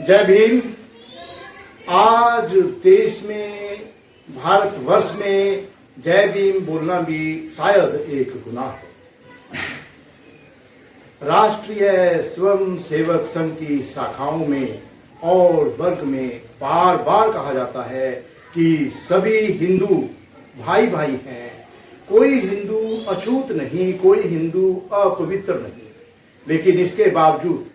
जय भीम। आज देश में, भारतवर्ष में जय भीम बोलना भी शायद एक गुनाह है। राष्ट्रीय स्वयं सेवक संघ की शाखाओं में और वर्ग में बार बार कहा जाता है कि सभी हिंदू भाई भाई हैं, कोई हिंदू अछूत नहीं, कोई हिंदू अपवित्र नहीं। लेकिन इसके बावजूद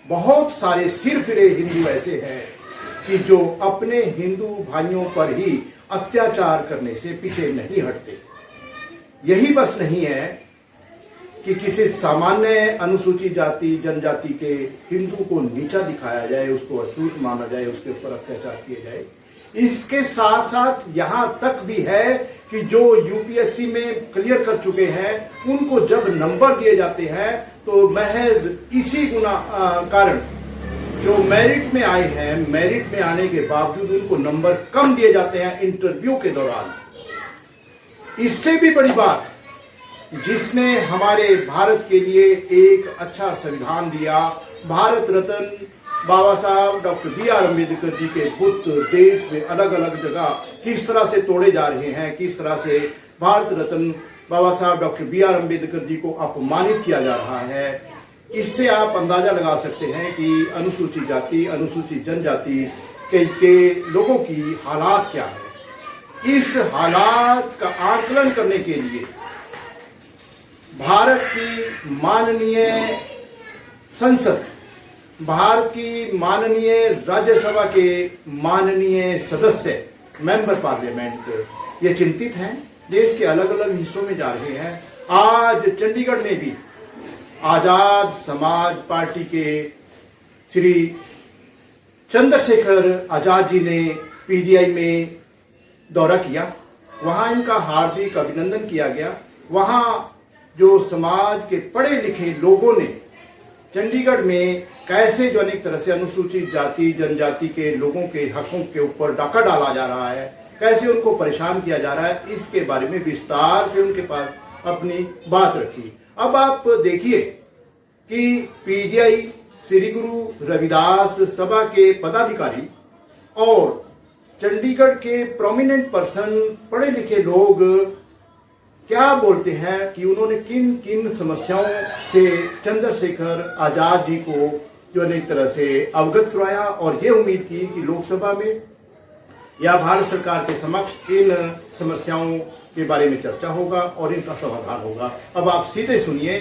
बहुत सारे सिरफिरे हिंदू ऐसे हैं कि जो अपने हिंदू भाइयों पर ही अत्याचार करने से पीछे नहीं हटते। यही बस नहीं है कि किसी सामान्य अनुसूचित जाति जनजाति के हिंदू को नीचा दिखाया जाए, उसको अछूत माना जाए, उसके ऊपर अत्याचार किए जाए। इसके साथ साथ यहाँ तक भी है कि जो यूपीएससी में क्लियर कर चुके हैं उनको जब नंबर दिए जाते हैं तो महज इसी कारण जो मेरिट में आए हैं, मेरिट में आने के बावजूद उनको नंबर कम दिए जाते हैं इंटरव्यू के दौरान। इससे भी बड़ी बात, जिसने हमारे भारत के लिए एक अच्छा संविधान दिया, भारत रत्न बाबा साहब डॉक्टर बी.आर. अम्बेडकर जी के बुत देश में अलग अलग जगह किस तरह से तोड़े जा रहे हैं, किस तरह से भारत रत्न बाबा साहब डॉक्टर बी.आर. अम्बेडकर जी को अपमानित किया जा रहा है, इससे आप अंदाजा लगा सकते हैं कि अनुसूचित जाति, अनुसूचित जनजाति के लोगों की हालात क्या है। इस हालात का आकलन करने के लिए भारत की माननीय संसद, भारत की माननीय राज्यसभा के माननीय सदस्य, मेंबर पार्लियामेंट ये चिंतित हैं, देश के अलग अलग हिस्सों में जा रहे हैं। आज चंडीगढ़ में भी आजाद समाज पार्टी के श्री चंद्रशेखर आजाद जी ने पीजीआई में दौरा किया, वहां इनका हार्दिक अभिनंदन किया गया। वहां जो समाज के पढ़े लिखे लोगों ने चंडीगढ़ में कैसे जो अनेक तरह से अनुसूचित जाति जनजाति के लोगों के हकों के ऊपर डाका डाला जा रहा है, कैसे उनको परेशान किया जा रहा है, इसके बारे में विस्तार से उनके पास अपनी बात रखी। अब आप देखिए कि पीजीआई श्री गुरु रविदास सभा के पदाधिकारी और चंडीगढ़ के प्रोमिनेंट पर्सन, पढ़े लिखे लोग क्या बोलते हैं कि उन्होंने किन किन समस्याओं से चंद्रशेखर आजाद जी को जो अनेक तरह से अवगत करवाया और ये उम्मीद की कि लोकसभा में या भारत सरकार के समक्ष इन समस्याओं के बारे में चर्चा होगा और इनका समाधान होगा। अब आप सीधे सुनिए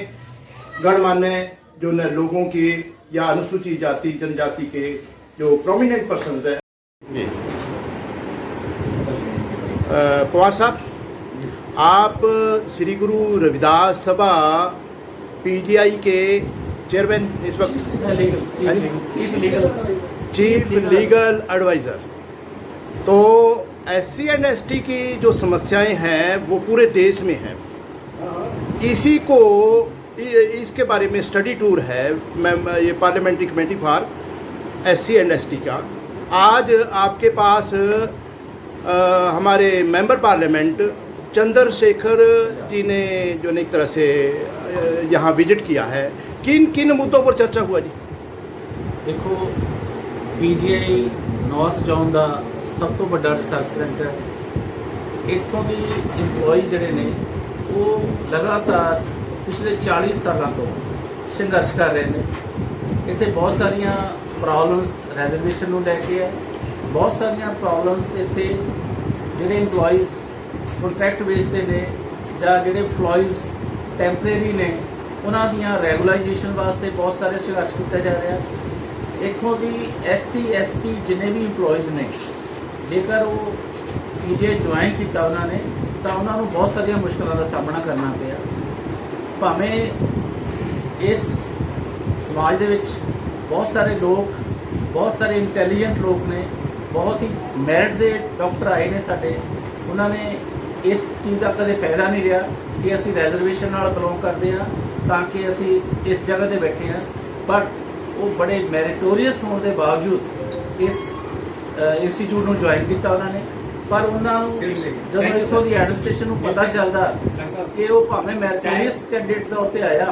गणमान्य जो न लोगों के या अनुसूचित जाति जनजाति के जो प्रोमिनेंट पर्सन है। पवार साहब, आप श्री गुरु रविदास सभा पीजीआई के चेयरमैन इस वक्त, चीफ लीगल एडवाइजर। तो एससी एंड एसटी की जो समस्याएं हैं वो पूरे देश में हैं। इसी को इसके बारे में स्टडी टूर है ये parliamentary committee for SC and ST का। आज आपके पास हमारे मेंबर पार्लियामेंट चंद्रशेखर जी ने जो एक तरह से यहाँ विजिट किया है, किन किन मुद्दों पर चर्चा हुआ जी? देखो, पीजीआई नॉर्थ जोन का सब तो बड़ा रिसर्च सेंटर, इतों की इंपलॉय जड़े ने वो लगातार पिछले 40 सालों तो संघर्ष कर रहे हैं। इतने बहुत सारिया प्रॉब्लम्स रिजर्वेशन को लैके है, बहुत सारिया प्रॉब्लम्स इतने जोड़े इंपलॉयज़ कॉन्ट्रैक्ट बेसते ने या जोड़े इंपलॉयज़ टैंपरेरी ने उन्होंने रैगुलाइजेशन वास्ते बहुत सारे संघर्ष किया जा रहा है। इतों की SC ST जिन्हें भी इंपलॉयज़ ने जेकर वो पीजीआई ज्वाइन किया उन्होंने तो उन्होंने बहुत सारिया मुश्किलों का सामना करना पाया। भावें इस समाज के बहुत सारे लोग, बहुत सारे इंटैलीजेंट लोग ने, बहुत ही मैरिट के डॉक्टर आए ने साडे, उन्होंने इस चीज़ का कदे फायदा नहीं रहा कि असी रिजर्वेशन नाल बिलोंग करते हैं ताकि असी इस जगह पर बैठे हैं। बट वो बड़े मैरिटोरीअस होने के बावजूद इस इंस्टीट्यूट में ज्वाइन किया उन्होंने। पर उन्होंने जब इतों की एडमिनिस्ट्रेशन को पता चलता कि वो भावें मैरिटोरीअस कैंडिडेट तौर पर आया,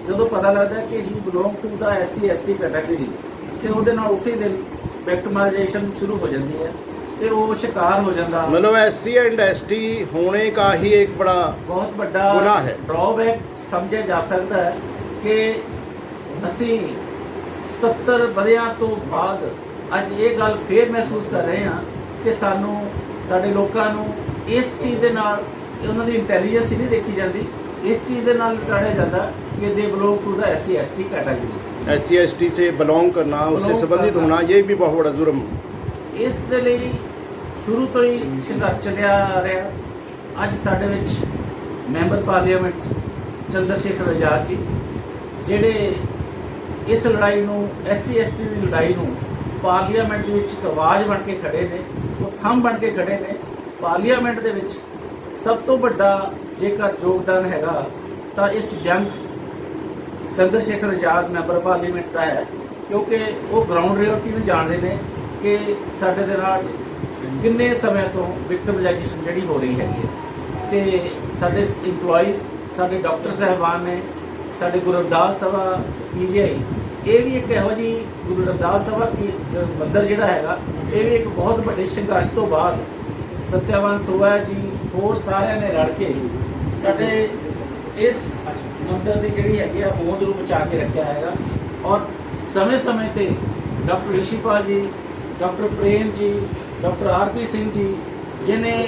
जो पता लगता कि he belong to the SC ST categories ਤੇ ਉਹਦੇ ਨਾਲ ਉਸੇ ਦਿਨ ਵਿਕਟਮਾਈजेशन शुरू हो जाती है ਤੇ ਉਹ शिकार हो जाता। मतलब SC एंड ST होने का ही एक बड़ा बहुत बड़ा गुनाह है। ड्रॉबैक समझा जा सकता है कि ਅਸੀਂ 77 ਵਰਿਆਂ ਤੋਂ ਬਾਅਦ ਅੱਜ ਇਹ ਗੱਲ ਫੇਰ ਮਹਿਸੂਸ ਕਰ ਰਹੇ ਹਾਂ ਕਿ ਸਾਨੂੰ ਸਾਡੇ ਲੋਕਾਂ ਨੂੰ ਇਸ ਚੀਜ਼ ਦੇ ਨਾਲ ਉਹਨਾਂ ਦੀ ਇੰਟੈਲੀਜੈਂਸ ਹੀ ਨਹੀਂ ਦੇਖੀ ਜਾਂਦੀ, इस चीज़ के नाल लटाया जाता कि they belong to the SC ST categories. SC ST से बिलोंग करना, उससे संबंधित होना, ये भी बहुत बड़ा जुर्म। इस दे लई शुरू तो ही संघर्ष चलिया आ रहा। अज साडे विच मैंबर पार्लीमेंट चंद्रशेखर आजाद जी जिहड़े इस लड़ाई नूं SC ST की लड़ाई नूं पार्लीमेंट दे विच एक आवाज़ बन के खड़े ने, वो थंब बन के खड़े ने। पार्लीमेंट दे विच सब तो बड़ा जेकर योगदान हैगा तो इस young Chandrashekhar Azad member parliament का है, क्योंकि वो ग्राउंड रियलिटी में जानते हैं कि साडे दे नाल किन्ने समय तो विक्टिमाइजेशन जिहड़ी हो रही हैगी ते साडे इंपलॉइज साडे डॉक्टर साहबान ने साडे गुरु रविदास सभा PGI ये भी एक इहो जी गुरु रविदास सभा मंदिर जिहड़ा हैगा ये भी एक बहुत बड़े संघर्ष तो बाद सत्यावान सोहा जी होर सारिਆਂ ने रल के साडे इस मंदिर की जिहड़ी हैगी आ होंद नूं बचा के रखिया हैगा। और समय समय ते डॉक्टर ऋषिपाल जी, doctor Prem ji, doctor RP Singh ji जिन्हें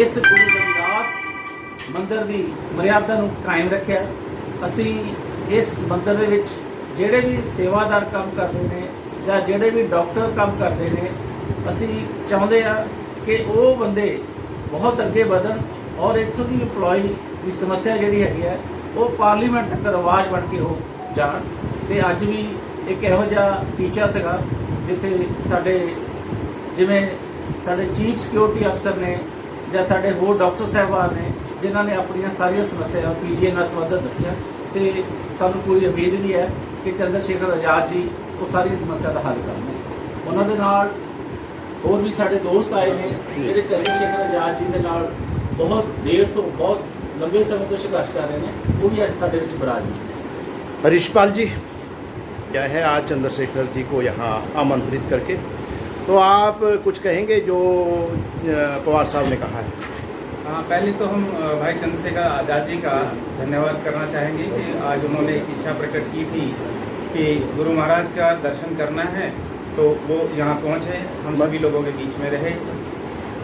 इस गुरु रविदास मंदिर की मर्यादा नूं कायम रखिया। असी इस मंदिर दे विच जिहड़े भी सेवादार काम करते हैं जां जिहड़े भी डॉक्टर काम करते हैं, असी चाहुंदे आ कि वो बंदे बहुत अगे बढ़न और इत्थों की इंपलॉय की समस्या जिहड़ी हैगी है वो पार्लीमेंट तक आवाज़ बन के हो जाण। ते अज भी एक इहो जिहा टीचा सीगा जिथे साडे जिवें साडे चीफ सिक्योरिटी अफसर ने जां साडे होर डॉक्टर साहबान ने जिन्हां ने अपनियां सारियां समस्यावां PGI नाल संबंधित दसियां ते सानूं पूरी उम्मीद भी है कि चंद्रशेखर आजाद जी वो सारी समस्या का हल करने। उन्हां दे नाल और भी साढ़े दोस्त आए हैं जिहड़े चंद्रशेखर आजाद जी के नाल बहुत देर तो बहुत लंबे समय तो संघर्ष कर रहे हैं, वो भी आज साढ़े विच विराजमान। ऋषिपाल जी क्या है आज चंद्रशेखर जी को यहाँ आमंत्रित करके, तो आप कुछ कहेंगे जो पवार साहब ने कहा है? हाँ, पहले तो हम भाई चंद्रशेखर आज़ाद जी का धन्यवाद करना चाहेंगे कि आज उन्होंने एक इच्छा प्रकट की थी कि गुरु महाराज का दर्शन करना है तो वो यहाँ पहुँचे, हम सभी लोगों के बीच में रहे।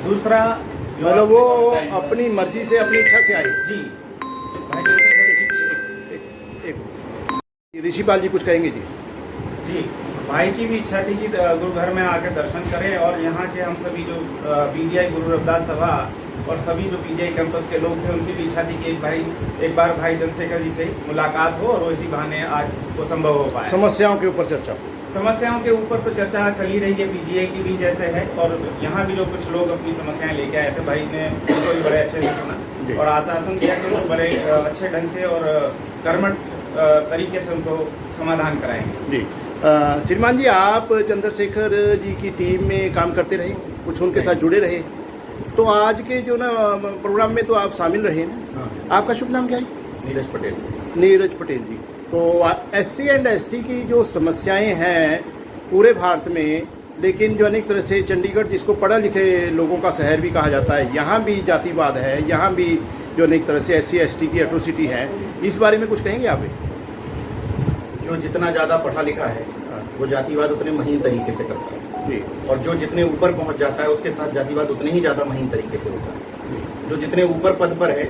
दूसरा मतलब वो अपनी मर्जी से अपनी इच्छा से आए जी। भाई चंद्रशेखर जी ऋषिपाल जी कुछ कहेंगे जी? जी, भाई की भी इच्छा थी कि गुरु घर में आकर दर्शन करें और यहाँ के हम सभी जो PGI गुरु रविदास सभा और सभी जो PGI कैंपस के लोग थे उनकी भी इच्छा थी कि एक बार भाई चंद्रशेखर जी से मुलाकात हो और इसी बहाने आज वो संभव हो पाए। समस्याओं के ऊपर चर्चा, समस्याओं के ऊपर तो चर्चा चल ही रही है, PGI की भी जैसे है और यहाँ भी जो कुछ लोग अपनी समस्याएं लेके आए थे, भाई ने उनको भी बड़े अच्छे से सुना और आश्वासन दिया कि वो बड़े अच्छे ढंग से और कर्मठ तरीके से उनको समाधान कराएंगे। जी श्रीमान जी, आप चंद्रशेखर जी की टीम में काम करते रहे, कुछ उनके साथ जुड़े रहे, तो आज के जो ना प्रोग्राम में तो आप शामिल रहे ना? आपका शुभ नाम क्या है? नीरज पटेल। नीरज पटेल जी। तो SC एंड ST की जो समस्याएं हैं पूरे भारत में, लेकिन जो अनेक तरह से चंडीगढ़ जिसको पढ़ा लिखे लोगों का शहर भी कहा जाता है, यहाँ भी जातिवाद है, यहाँ भी जो अनेक तरह से SC ST की एट्रोसिटी है, इस बारे में कुछ कहेंगे आप? जो जितना ज़्यादा पढ़ा लिखा है वो जातिवाद उतने महीन तरीके से करता है जी, और जो जितने ऊपर पहुंच जाता है उसके साथ जातिवाद उतने ही ज़्यादा महीन तरीके से होता है। जो जितने ऊपर पद पर है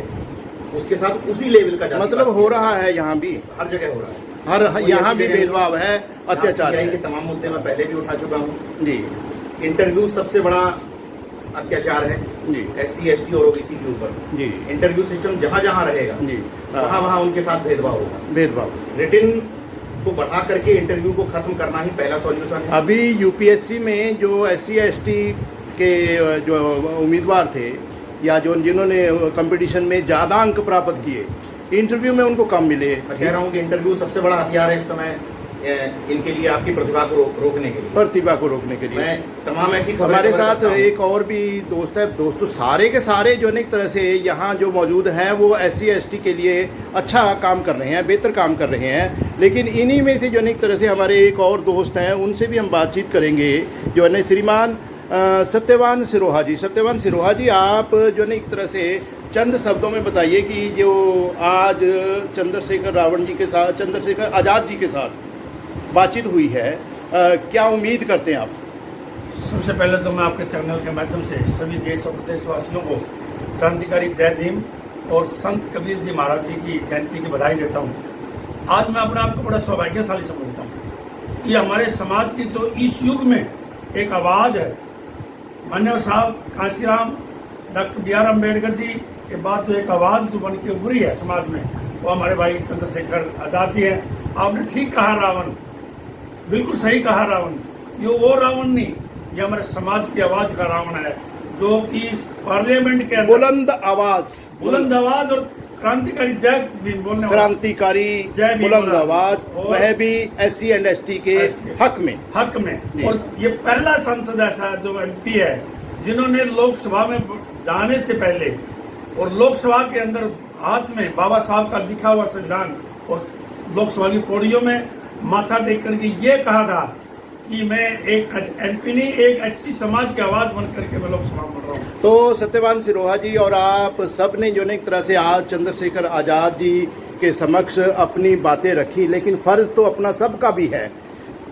उसके साथ उसी लेवल का जातिवाद मतलब हो रहा है, यहाँ भी हर जगह हो रहा है। हर यहाँ भी भेदभाव है, अत्याचार PGI है। के तमाम मुद्दे मैं पहले भी उठा चुका हूँ जी इंटरव्यू सबसे बड़ा अत्याचार है जी SC ST और OBC के ऊपर। जी इंटरव्यू सिस्टम जहाँ जहाँ रहेगा जी वहाँ वहाँ उनके साथ भेदभाव होगा। भेदभाव रिटिन को बढ़ा करके इंटरव्यू को खत्म करना ही पहला सॉल्यूशन है। अभी UPSC में जो SC ST के जो उम्मीदवार थे या जो जिन्होंने कंपटीशन में ज़्यादा अंक प्राप्त किए, इंटरव्यू में उनको कम मिले। मैं कह रहा हूँ कि इंटरव्यू सबसे बड़ा हथियार है इस समय इनके लिए, आपकी प्रतिभा को रोकने के लिए। प्रतिभा को रोकने के लिए मैं तमाम ऐसी खबरें हमारे कवर साथ करता हूं। एक और भी दोस्त है। दोस्तों सारे के सारे जो है ना एक तरह से यहाँ जो मौजूद हैं वो SC/ST के लिए अच्छा काम कर रहे हैं, बेहतर काम कर रहे हैं। लेकिन इन्हीं में से जो है ना एक तरह से हमारे एक और दोस्त हैं, उनसे भी हम बातचीत करेंगे, जो है ना श्रीमान सत्यवान सिरोहा जी। सत्यवान सिरोहा जी, आप जो है ना एक तरह से चंद शब्दों में बताइए कि जो आज चंद्रशेखर रावण जी के साथ, चंद्रशेखर आज़ाद जी के साथ बातचीत हुई है, क्या उम्मीद करते हैं आप? सबसे पहले तो मैं आपके चैनल के माध्यम से सभी देश और प्रदेशवासियों को क्रांतिकारी जय भीम और संत कबीर जी महाराज जी की जयंती की बधाई देता हूँ। आज मैं अपने आप को बड़ा सौभाग्यशाली समझता हूँ कि हमारे समाज की जो इस युग में एक आवाज़ है, मान्यवर साहब कांशीराम डॉक्टर BR अम्बेडकर जी के बाद जो एक आवाज़ जो बन के उभरी है समाज में, वो हमारे भाई चंद्रशेखर आज़ाद जी हैं। आपने ठीक कहा रावण, बिल्कुल सही कहा रावण। ये वो रावण नहीं, ये हमारे समाज की आवाज़ का रावण है, जो कि पार्लियामेंट के अंदर बुलंद आवाज और क्रांतिकारी जय भीम बोलने वाला, क्रांतिकारी जय भीम बुलंद बोला। आवाज, और वह भी SC/ST के हक में। जी। और ये पहला सांसद ऐसा जो MP है जिन्होंने लोकसभा में जाने से पहले और लोकसभा के अंदर हाथ में बाबा साहब का लिखा हुआ संविधान और लोकसभा की पौड़ियों में माथा टेक करके ये कहा था कि मैं एक MP नहीं, एक SC समाज की आवाज बन करके मैं लोकसभा में बोल रहा हूँ। तो सत्यवान सिरोहा जी और आप सब ने जो है एक तरह से आज चंद्रशेखर आज़ाद जी के समक्ष अपनी बातें रखी, लेकिन फर्ज तो अपना सबका भी है।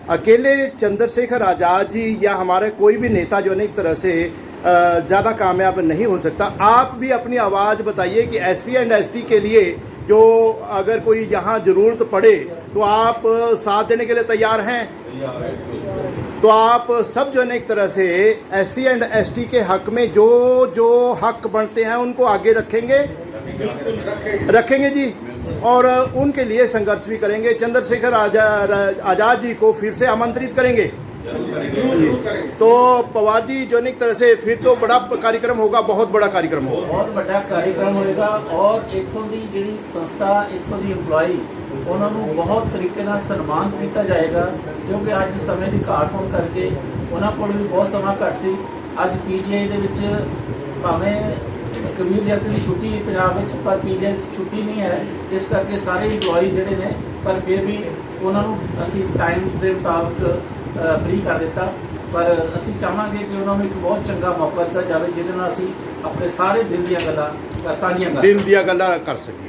अकेले चंद्रशेखर आज़ाद जी या हमारे कोई भी नेता जो है एक तरह से ज़्यादा कामयाब नहीं हो सकता। आप भी अपनी आवाज़ बताइए कि SC/ST के लिए जो अगर कोई यहाँ ज़रूरत पड़े तो आप साथ देने के लिए तैयार हैं। तो आप सब जो है एक तरह से SC/ST के हक में जो जो हक बनते हैं उनको आगे रखेंगे जी, और उनके लिए संघर्ष भी करेंगे। चंद्रशेखर आज़ाद जी को फिर से आमंत्रित करेंगे। तो पवार जी जो एक तरह से फिर तो बड़ा कार्यक्रम होगा, बहुत बड़ा कार्यक्रम होगा, बहुत बड़ा कार्यक्रम होएगा। और इत्थों की जिहड़ी संस्था, इत्थों की इंपलॉई, उन्होंने बहुत तरीके ਨਾਲ ਸਨਮਾਨ ਕੀਤਾ ਜਾਏਗਾ, क्योंकि ਅੱਜ ਸਮੇਂ ਦੀ ਘਾਟ ਹੋਣ ਕਰਕੇ ਉਹਨਾਂ ਕੋਲ ਵੀ ਬਹੁਤ ਸਮਾਂ ਘੱਟ ਸੀ। ਅੱਜ PGI ਦੇ ਵਿੱਚ ਭਾਵੇਂ ਕਬੀਰ ਜयंती ਦੀ ਛੁੱਟੀ ਪੰਜਾਬ ਵਿੱਚ, ਪਰ PGI 'ਚ ਛੁੱਟੀ ਨਹੀਂ ਹੈ, ਇਸ ਕਰਕੇ ਸਾਰੇ ਇੰਪਲॉई ਜਿਹੜੇ ਨੇ, ਪਰ ਫਿਰ ਵੀ ਉਹਨਾਂ ਨੂੰ ਅਸੀਂ ਟਾਈਮ ਦੇ ਮੁਤਾਬਕ ਫ੍ਰੀ ਕਰ ਦਿੱਤਾ। ਪਰ ਅਸੀਂ ਚਾਹਾਂਗੇ ਕਿ ਉਹਨਾਂ ਨੂੰ ਇੱਕ ਬਹੁਤ ਚੰਗਾ ਮੌਕਾ ਦਿੱਤਾ ਜਾਵੇ ਜਿਹਦੇ ਨਾਲ ਅਸੀਂ ਆਪਣੇ ਸਾਰੇ ਦਿਲ ਦੀਆਂ ਗੱਲਾਂ ਸਾਂਝੀਆਂ ਕਰ ਸਕੀਏ। ਦਿਲ ਦੀਆਂ ਗੱਲਾਂ ਕਰ ਸਕੀਏ।